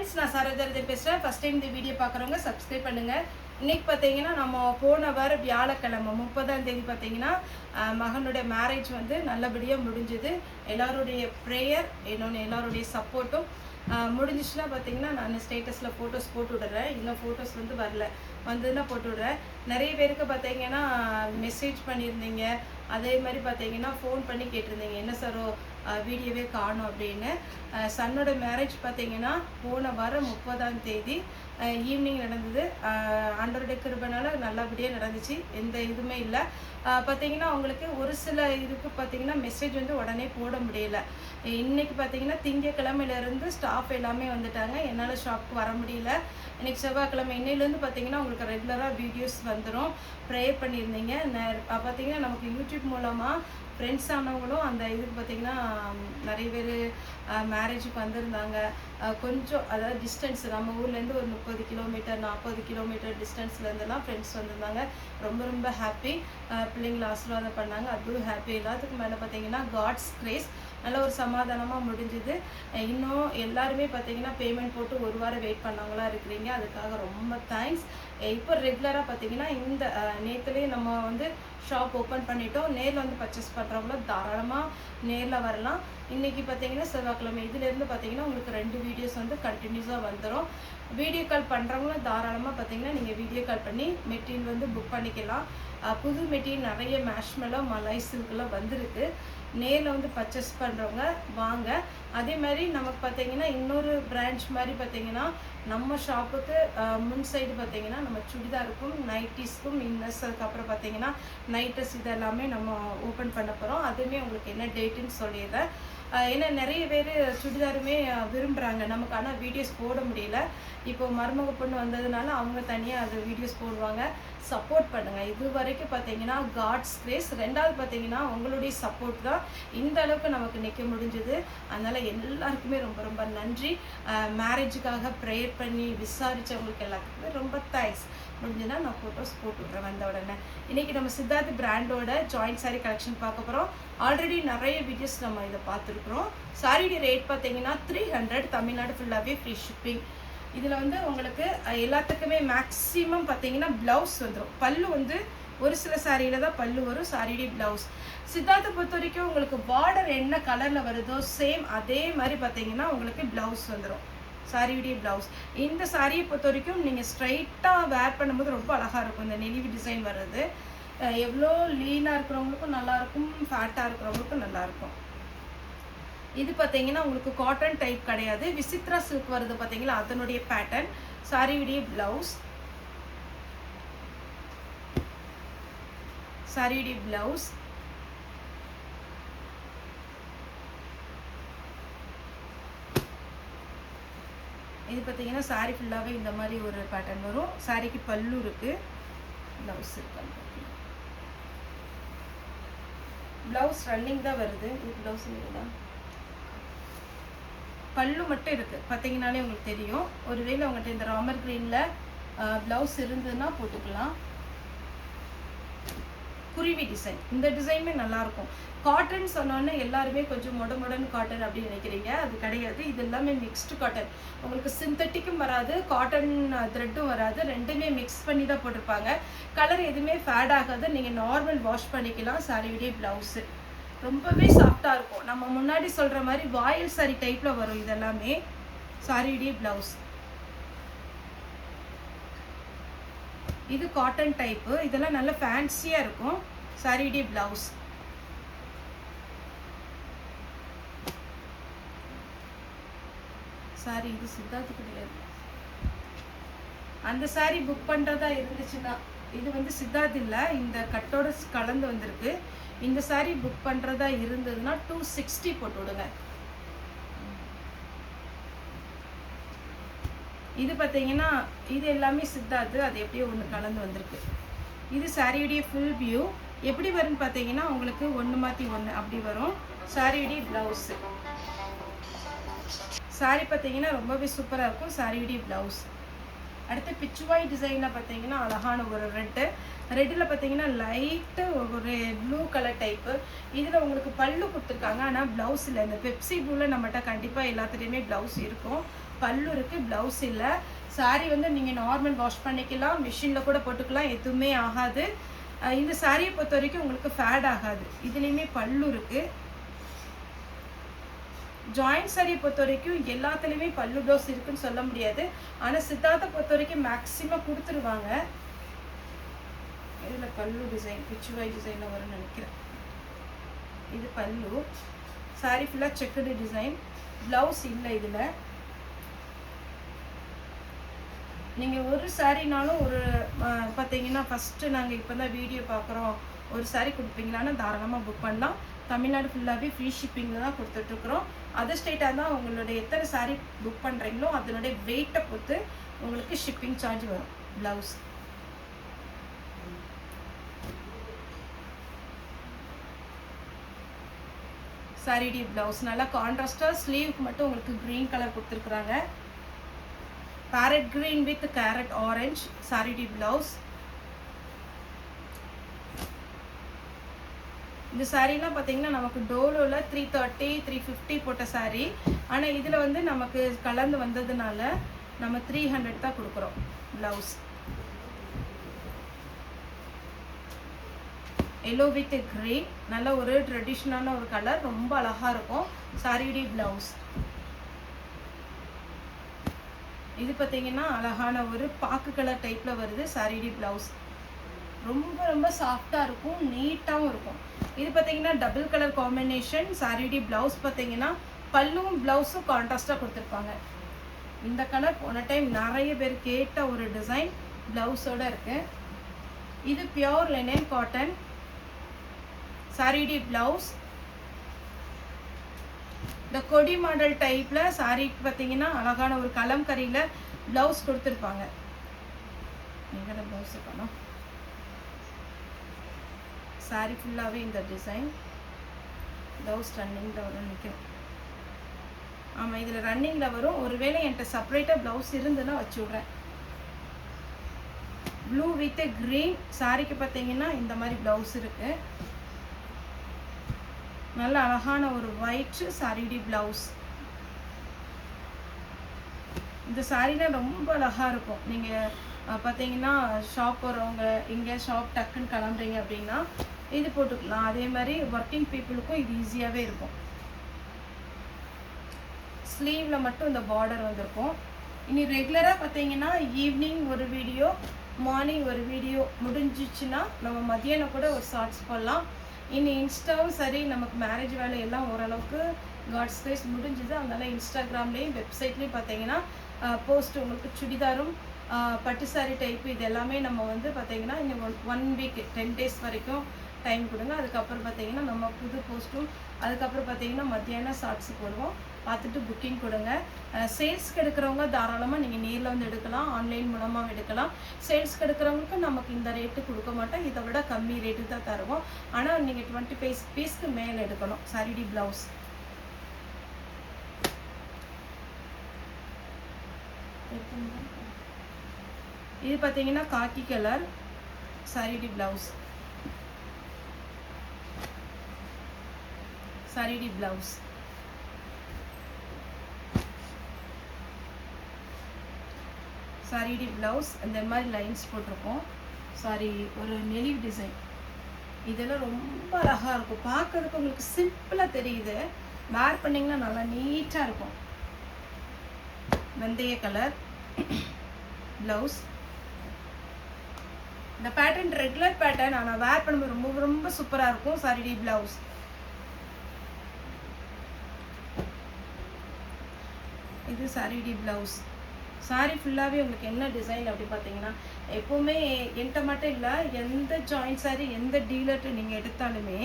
Friends நான் சரோஜா பேசுறேன். First time இந்த வீடியோ பார்க்குறவங்க சப்ஸ்கிரைப் பண்ணுங்க. இன்னைக்கு பார்த்தீங்கன்னா நம்ம போன வாரம் வியாழக்கிழமை 30ஆம் தேதி பார்த்தீங்கன்னா மகனுடைய மேரேஜ் வந்து நல்லபடியாக முடிஞ்சுது. எல்லாருடைய ப்ரேயர் இன்னொன்று எல்லாருடைய சப்போர்ட்டும் முடிஞ்சிச்சுன்னா பார்த்தீங்கன்னா நான் ஸ்டேட்டஸில் ஃபோட்டோஸ் போட்டு விடுறேன். இன்னும் ஃபோட்டோஸ் வந்து வரல, வந்ததுன்னா போட்டு விடுறேன். நிறைய பேருக்கு பார்த்தீங்கன்னா மெசேஜ் பண்ணியிருந்தீங்க, அதே மாதிரி பார்த்தீங்கன்னா ஃபோன் பண்ணி கேட்டிருந்தீங்க என்ன சாரோ வீடியோவே காணும் அப்படின்னு. சன்னோட மேரேஜ் பார்த்தீங்கன்னா போன வாரம் 30ஆம் தேதி ஈவினிங் நடந்தது. ஆண்டவருடைய கிருபைனால நல்லபடியாக நடந்துச்சு, எந்த இதுவுமே இல்லை. பார்த்தீங்கன்னா அவங்களுக்கு ஒரு சில இதுக்கு பார்த்தீங்கன்னா மெசேஜ் வந்து உடனே போட முடியல. இன்றைக்கி பார்த்தீங்கன்னா திங்கக்கிழமையிலேருந்து ஸ்டாஃப் எல்லாமே வந்துட்டாங்க, என்னால் ஷாப்புக்கு வர முடியல. இன்றைக்கி செவ்வாய்க்கிழமை இன்னையிலேருந்து பார்த்தீங்கன்னா உங்களுக்கு ரெகுலராக வீடியோஸ் வந்துடும். ப்ரே பண்ணியிருந்தீங்க. பார்த்தீங்கன்னா நமக்கு யூடியூப் மூலமாக ஃப்ரெண்ட்ஸ் ஆனவங்களும் அந்த இதுக்கு பார்த்திங்கன்னா நிறைய பேர் மேரேஜுக்கு வந்திருந்தாங்க. கொஞ்சம் அதாவது டிஸ்டன்ஸ் நம்ம ஊர்லேருந்து ஒரு 30 கிலோமீட்டர் 40 கிலோமீட்டர் டிஸ்டன்ஸ்லேருந்துலாம் ஃப்ரெண்ட்ஸ் வந்திருந்தாங்க. ரொம்ப ரொம்ப ஹாப்பி. பிள்ளைங்களை ஆசீர்வாதம் பண்ணாங்க, அதுவும் ஹாப்பி. எல்லாத்துக்கும் மேலே பார்த்திங்கன்னா காட்ஸ் கிரேஸ் நல்ல ஒரு சமாதானமாக முடிஞ்சுது. இன்னும் எல்லாருமே பார்த்திங்கன்னா பேமெண்ட் போட்டு ஒரு வாரம் வெயிட் பண்ணவங்களா இருக்கிறீங்க, அதுக்காக ரொம்ப தேங்க்ஸ். இப்போ ரெகுலராக பார்த்திங்கன்னா இந்த நேற்றுலேயே நம்ம வந்து ஷாப் ஓப்பன் பண்ணிட்டோம். நேரில் வந்து பர்ச்சேஸ் பண்ணுறவங்களும் தாராளமாக நேரில் வரலாம். இன்றைக்கி பார்த்தீங்கன்னா செவ்வாய்க்கிழமை, இதுலேருந்து பார்த்தீங்கன்னா உங்களுக்கு 2 வீடியோஸ் வந்து கண்டினியூஸாக வந்துடும். வீடியோ கால் பண்ணுறவங்களும் தாராளமாக பார்த்தீங்கன்னா நீங்கள் வீடியோ கால் பண்ணி மெட்டீரியல் வந்து புக் பண்ணிக்கலாம். புது மெட்டீரியல் நிறைய மேஷ்மெலோ மலாய் சில்கெல்லாம் வந்திருக்கு. நேரில் வந்து பர்ச்சேஸ் பண்ணுறவங்க வாங்க. அதே மாதிரி நமக்கு பார்த்தீங்கன்னா இன்னொரு பிரான்ச் மாதிரி பார்த்தீங்கன்னா நம்ம ஷாப்புக்கு முன் சைடு பார்த்தீங்கன்னா நம்ம சுடிதாருக்கும் நைட்டிஸ்க்கும் இன்னர்ஸ், அதுக்கப்புறம் பார்த்தீங்கன்னா நைட்டஸ் இதெல்லாமே நம்ம ஓப்பன் பண்ண போகிறோம். அதுவுமே உங்களுக்கு என்ன டேட்டுன்னு சொல்லிடுறேன். ஏன்னா நிறைய பேர் சுடிதாருமே விரும்புகிறாங்க நமக்கு, ஆனால் வீடியோஸ் போட முடியல. இப்போ மருமக பொண்ணு வந்ததுனால அவங்க தனியாக அது வீடியோஸ் போடுவாங்க. சப்போர்ட் பண்ணுங்கள். இது வரைக்கும் பார்த்தீங்கன்னா காட்ஸ் கிரேஸ். ரெண்டாவது பார்த்தீங்கன்னா உங்களுடைய சப்போர்ட் தான் இந்த அளவுக்கு நமக்கு நிற்க முடிஞ்சது. அதனால் எல்லாருக்குமே ரொம்ப ரொம்ப நன்றி. மேரேஜுக்காக ப்ரேயர் பண்ணி விசாரித்தவங்களுக்கு எல்லாத்துக்குமே ரொம்ப தேங்க்ஸ். முடிஞ்சுன்னா நான் ஃபோட்டோஸ் போட்டு விட்றேன் வந்த உடனே. இன்றைக்கி நம்ம சித்தார்த் பிராண்டோட ஜாயிண்ட் சாரீ கலெக்ஷன் பார்க்க போகிறோம். ஆல்ரெடி நிறைய வீடியோஸ் நம்ம இதை பார்த்துருக்குறோம். சாரியுடைய ரேட் பார்த்தீங்கன்னா 300, தமிழ்நாடு ஃபுல்லாகவே ஃப்ரீ ஷிப்பிங். இதில் வந்து உங்களுக்கு எல்லாத்துக்குமே மேக்ஸிமம் பார்த்தீங்கன்னா ப்ளவுஸ் வந்துடும். பல்லு வந்து ஒரு சில சாரியில் தான் பல்லு வரும். சாரியுடைய ப்ளவுஸ் சித்தார்த்தை பொறுத்த வரைக்கும் உங்களுக்கு பார்டர் என்ன கலரில் வருதோ சேம் அதே மாதிரி பார்த்தீங்கன்னா உங்களுக்கு ப்ளவுஸ் வந்துடும். சாரியுடைய ப்ளவுஸ். இந்த சாரியை பொறுத்த வரைக்கும் நீங்கள் ஸ்ட்ரைட்டாக வேர் பண்ணும்போது ரொம்ப அழகாக இருக்கும். இந்த நெளிவு டிசைன் வர்றது எவ்வளோ லீனாக இருக்கிறவங்களுக்கும் நல்லாயிருக்கும், ஃபேட்டாக இருக்கிறவங்களுக்கும் நல்லாயிருக்கும். இது பார்த்தீங்கன்னா உங்களுக்கு காட்டன் டைப் கிடையாது, விசித்ரா சில்க் வருது பார்த்தீங்களா, அதனுடைய பேட்டர்ன். சாரியுடைய ப்ளவுஸ், சாரியுடைய ப்ளவுஸ். இது பார்த்தீங்கன்னா சாரி ஃபுல்லாகவே இந்த மாதிரி ஒரு பேட்டர்ன் வரும். சாரிக்கு பல்லு இருக்குது, ப்ளவுஸ் இருக்கு. ப்ளவுஸ் ரன்னிங் தான் வருது. இது ப்ளவுஸ் இல்லைங்களா, பல்லு மட்டும் இருக்குது பார்த்தீங்கன்னாலே உங்களுக்கு தெரியும். ஒருவேளை உங்கள்கிட்ட இந்த ராமர் க்ரீனில் ப்ளவுஸ் இருந்ததுன்னா போட்டுக்கலாம். குருவி டிசைன், இந்த டிசைனுமே நல்லாயிருக்கும். காட்டன் சொன்னோன்னே எல்லாருமே கொஞ்சம் மொடர்ன் காட்டன் அப்படின்னு நினைக்கிறீங்க, அது கிடையாது. இது எல்லாமே மிக்ஸ்டு காட்டன். உங்களுக்கு சிந்தட்டிக்கும் வராது, காட்டன் த்ரெட்டும் வராது, ரெண்டுமே மிக்ஸ் பண்ணி தான் போட்டிருப்பாங்க. கலர் எதுவுமே ஃபேட் ஆகாது, நீங்கள் நார்மல் வாஷ் பண்ணிக்கலாம். சாரியுடைய ப்ளவுஸு ரொம்பவே சாஃப்டாக இருக்கும். நம்ம முன்னாடி சொல்கிற மாதிரி வாயில் சாரி டைப்பில் வரும் இதெல்லாமே. சாரியுடைய ப்ளவுஸ் இது காட்டன் டைப்பு, இதெல்லாம் நல்ல ஃபேன்சியாக இருக்கும். சாரியுடைய ப்ளவுஸ். சாரி இது சித்தார்த்து கிடையாது. அந்த சாரி புக் பண்ணுறதா இருந்துச்சுன்னா, இது வந்து சித்தார்த் இல்லை, இந்த கட்டோட கலந்து வந்திருக்கு. இந்த சாரி புக் பண்ணுறதா இருந்ததுன்னா 260 போட்டு விடுங்க. இது பார்த்தீங்கன்னா இது எல்லாமே சித்தார்த்து, அது எப்படியோ ஒன்று கலந்து வந்திருக்கு. இது சாரியுடைய ஃபுல் வியூ எப்படி வரும்னு பார்த்தீங்கன்னா உங்களுக்கு ஒன்று மாற்றி ஒன்று அப்படி வரும். சாரியுடைய ப்ளவுஸு. சாரி பார்த்தீங்கன்னா ரொம்பவே சூப்பராக இருக்கும். சாரியுடைய ப்ளவுஸ் அடுத்து பிச்சுவாய் டிசைனில் பார்த்தீங்கன்னா அழகான ஒரு ரெட்டில் பார்த்தீங்கன்னா லைட்டு ஒரு ப்ளூ கலர் டைப்பு. இதில் உங்களுக்கு பல்லு கொடுத்துருக்காங்க, ஆனால் ப்ளவுஸ் இல்லை. இந்த பெப்சி ப்ளூவில் நம்மகிட்ட கண்டிப்பாக எல்லாத்துலேயுமே ப்ளவுஸ் இருக்கும். பல்லு இருக்குது, ப்ளவுஸ் இல்லை. சாரீ வந்து நீங்கள் நார்மல் வாஷ் பண்ணிக்கலாம், மிஷினில் கூட போட்டுக்கலாம், எதுவுமே ஆகாது. இந்த சாரியை பொறுத்த வரைக்கும் உங்களுக்கு ஃபேட் ஆகாது. இதுலேயுமே பல்லு இருக்குது. ஜாயிண்ட் சாரியை பொறுத்த வரைக்கும் எல்லாத்துலேயுமே பல்லு ப்ளவுஸ் இருக்குன்னு சொல்ல முடியாது, ஆனால் சித்தார்த்தை பொறுத்த வரைக்கும் மேக்ஸிமம் கொடுத்துருவாங்க. இதில் பல்லு டிசைன் பிச்சுவாய் டிசைனில் வரும்னு நினைக்கிறேன். இது பல்லு. சாரி ஃபுல்லாக செக்குடு டிசைன், ப்ளவுஸ் இல்லை. இதில் நீங்கள் ஒரு சாரினாலும் ஒரு பார்த்தீங்கன்னா ஃபஸ்ட்டு நாங்கள் இப்போ தான் வீடியோ பார்க்குறோம், ஒரு சாரி கொடுப்பீங்களான்னு தாராளமாக புக் பண்ணலாம். தமிழ்நாடு ஃபுல்லாகவே ஃப்ரீ ஷிப்பிங்கில் தான் கொடுத்துட்ருக்குறோம். அதர் ஸ்டேட்டாக தான் உங்களுடைய எத்தனை சாரி புக் பண்ணுறீங்களோ அதனுடைய வெயிட்டை பொறுத்து உங்களுக்கு ஷிப்பிங் சார்ஜ் வரும். ப்ளவுஸ் சாரிடி ப்ளவுஸ் நல்லா கான்ட்ராஸ்டாக, ஸ்லீவுக்கு மட்டும் உங்களுக்கு க்ரீன் கலர் கொடுத்துருக்குறாங்க. Parrot green with carrot orange சாரிடி ப்ளவுஸ். இந்த சாரீலாம் பார்த்தீங்கன்னா நமக்கு டோலோவில் 330 350 போட்ட சாரீ, ஆனால் இதில் வந்து நமக்கு கலந்து வந்ததுனால நம்ம 300 தான் கொடுக்குறோம். ப்ளவுஸ் எல்லோ வித் கிரே, நல்ல ஒரு ட்ரெடிஷ்னலான ஒரு கலர், ரொம்ப அழகாக இருக்கும். சாரிடி ப்ளவுஸ். இது பார்த்தீங்கன்னா அழகான ஒரு பாக்கு கலர் டைப்பில் வருது. சாரிடி ப்ளவுஸ் ரொம்ப ரொம்ப சாஃப்டாக இருக்கும், நீட்டாகவும் இருக்கும். இது பார்த்தீங்கன்னா டபுள் கலர் காம்பினேஷன். சாரிடி ப்ளவுஸ் பார்த்தீங்கன்னா பல்லுவும் ப்ளவுஸும் கான்ட்ராஸ்டாக கொடுத்துருப்பாங்க. இந்த கலர் போன டைம் நிறைய பேர் கேட்ட ஒரு டிசைன், ப்ளவுஸோடு இருக்குது. இது பியோர் லினன் காட்டன் சாரிடி ப்ளவுஸ். இந்த கொடி மாடல் டைப்பில் சாரீக்கு பார்த்தீங்கன்னா அழகான ஒரு கலம்கரியில் ப்ளவுஸ் கொடுத்துருப்பாங்க. எங்கட ப்ளவுஸு பண்ணோம். சாரீ ஃபுல்லாகவே இந்த டிசைன். ப்ளவுஸ் ரன்னிங்கில் வரும் நிற்கும். ஆமாம், இதில் ரன்னிங்கில் வரும். ஒருவேளை என்கிட்ட செப்பரேட்டாக ப்ளவுஸ் இருந்துன்னா வச்சு விட்றேன். ப்ளூ வித் க்ரீன் சாரீக்கு பார்த்தீங்கன்னா இந்த மாதிரி ப்ளவுஸ் இருக்குது. நல்ல அழகான ஒரு ஒயிட் சாரிடி ப்ளவுஸ். இந்த சாரீலாம் ரொம்ப அழகாக இருக்கும். நீங்கள் பார்த்தீங்கன்னா ஷாப் போகிறவங்க இங்கே ஷாப் டக்குன்னு கிளம்புறீங்க அப்படின்னா இது போட்டுக்கலாம். அதே மாதிரி ஒர்க்கிங் பீப்புளுக்கும் இது ஈஸியாகவே இருக்கும். ஸ்லீவில் மட்டும் இந்த பார்டர் வந்திருக்கும். இனி ரெகுலராக பார்த்தீங்கன்னா ஈவினிங் ஒரு வீடியோ, மார்னிங் ஒரு வீடியோ முடிஞ்சிச்சுன்னா நம்ம மதியானம் கூட ஒரு ஷார்ட்ஸ் போடலாம். இனி இன்ஸ்டாவும் சரி, நமக்கு மேரேஜ் வேலை எல்லாம் ஓரளவுக்கு காட்ஸ் கிரேஸ் முடிஞ்சுது. அதனால் இன்ஸ்டாகிராம்லேயும் வெப்சைட்லேயும் பார்த்தீங்கன்னா போஸ்ட் உங்களுக்கு சுடிதாரும் பட்டு சாரி டைப்பு இது எல்லாமே நம்ம வந்து பார்த்தீங்கன்னா இன்னும் 1 வீக் 10 days வரைக்கும் டைம் கொடுங்க. அதுக்கப்புறம் பார்த்தீங்கன்னா நம்ம புது போஸ்ட்டும், அதுக்கப்புறம் பார்த்தீங்கன்னா மத்தியானம் ஷார்ட்ஸ் போடுவோம். பார்த்துட்டு புக்கிங் கொடுங்க. சேல்ஸ்க்கு எடுக்கிறவங்க தாராளமாக நீங்கள் நேரில் வந்து எடுக்கலாம், ஆன்லைன் மூலமாக எடுக்கலாம். சேல்ஸ்க்கு எடுக்கிறவங்களுக்கு நமக்கு இந்த ரேட்டு கொடுக்க மாட்டோம், இதை விட கம்மி ரேட்டு தான் தருவோம். ஆனால் நீங்கள் 20 பீஸ்க்கு மேலே எடுக்கணும். சாரிடி ப்ளவுஸ். இது பார்த்தீங்கன்னா காக்கி கலர் சாரிடி ப்ளவுஸ். சாரிடி ப்ளவுஸ். சாரிடி ப்ளவுஸ் இந்த மாதிரி லைன்ஸ் போட்டிருக்கோம். சாரி ஒரு நெலிவ் டிசைன். இதெல்லாம் ரொம்ப அழகாக இருக்கும். பார்க்கறதுக்கு உங்களுக்கு சிம்பிளாக தெரியுது, வேர் பண்ணிங்கன்னா நல்லா நீட்டாக இருக்கும். வெந்தய கலர் ப்ளவுஸ். இந்த பேட்டர்ன் ரெகுலர் பேட்டர்ன், ஆனால் வேர் பண்ணும்போது ரொம்ப ரொம்ப சூப்பராக இருக்கும். சாரிடி ப்ளவுஸ். இது சாரிடி ப்ளவுஸ். சாரி ஃபுல்லாகவே உங்களுக்கு என்ன டிசைன் அப்படி பார்த்தீங்கன்னா, எப்போவுமே என்கிட்ட மட்டும் இல்லை, எந்த ஜாயிண்ட் சாரி எந்த டீலர்ட்டு நீங்கள் எடுத்தாலுமே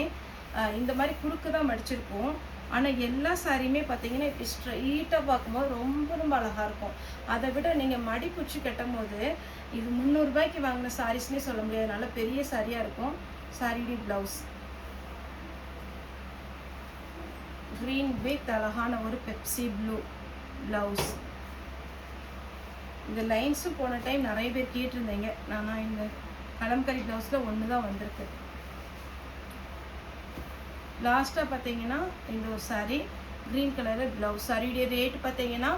இந்த மாதிரி குறுக்கு தான் மடிச்சிருக்கோம். ஆனால் எல்லா சாரியுமே பார்த்தீங்கன்னா இப்படி ஸ்ட்ரைட்டாக பார்க்கும்போது ரொம்ப ரொம்ப அழகாக இருக்கும். அதை விட நீங்கள் மடிப்புச்சி கட்டும் போது இது 300 ரூபாய்க்கு வாங்கின சாரீஸ்னே சொல்ல முடியாது, நல்ல பெரிய சாரியாக இருக்கும். சாரிடி ப்ளவுஸ். க்ரீன் வித் அழகான ஒரு பெப்சி ப்ளூ ப்ளவுஸ். இந்த லைன்ஸும் போன டைம் நிறைய பேர் கேட்டிருந்தீங்க. நான் இந்த கலம்கரி ப்ளவுஸில் ஒன்று தான் வந்திருக்கு. லாஸ்ட்டாக பார்த்தீங்கன்னா இந்த ஒரு சாரீ க்ரீன் கலரில் ப்ளவுஸ். சாரியுடைய ரேட் பார்த்தீங்கன்னா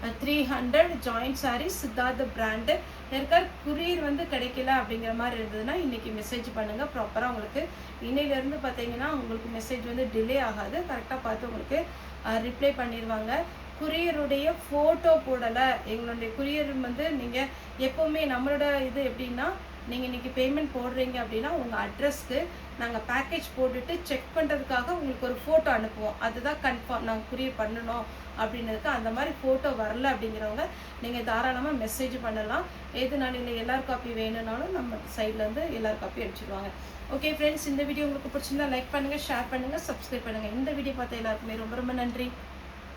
300 ஜாயிண்ட் சாரீ, சித்தார்த் பிராண்டு. யாருக்கார் குரியர் வந்து கிடைக்கல அப்படிங்கிற மாதிரி இருந்ததுன்னா இன்றைக்கி மெசேஜ் பண்ணுங்கள். ப்ராப்பராக உங்களுக்கு இன்னையிலேருந்து பார்த்தீங்கன்னா உங்களுக்கு மெசேஜ் வந்து டிலே ஆகாது. கரெக்டாக பார்த்து உங்களுக்கு ரிப்ளை பண்ணிடுவாங்க. குரியருடைய ஃபோட்டோ போடலை. எங்களுடைய குரியர் வந்து நீங்கள் எப்போவுமே நம்மளோட இது எப்படின்னா, நீங்கள் இன்றைக்கி பேமெண்ட் போடுறீங்க அப்படின்னா உங்கள் அட்ரஸ்க்கு நாங்கள் பேக்கேஜ் போட்டுட்டு செக் பண்ணுறதுக்காக உங்களுக்கு ஒரு ஃபோட்டோ அனுப்புவோம். அதுதான் கன்ஃபார்ம் நாங்கள் குரியர் பண்ணணும் அப்படின்றதுக்கு. அந்த மாதிரி ஃபோட்டோ வரல அப்படிங்கிறவங்க நீங்கள் தாராளமாக மெசேஜ் பண்ணலாம். எதுனாலும் இல்லை எல்லார் காப்பி வேணும்னாலும் நம்ம சைட்லேருந்து எல்லார் காப்பி அனுப்பிச்சிடுவாங்க. ஓகே ஃப்ரெண்ட்ஸ், இந்த வீடியோ உங்களுக்கு பிடிச்சிருந்தா லைக் பண்ணுங்கள், ஷேர் பண்ணுங்கள், சப்ஸ்கிரைப் பண்ணுங்கள். இந்த வீடியோ பார்த்த எல்லாருக்குமே ரொம்ப ரொம்ப நன்றி.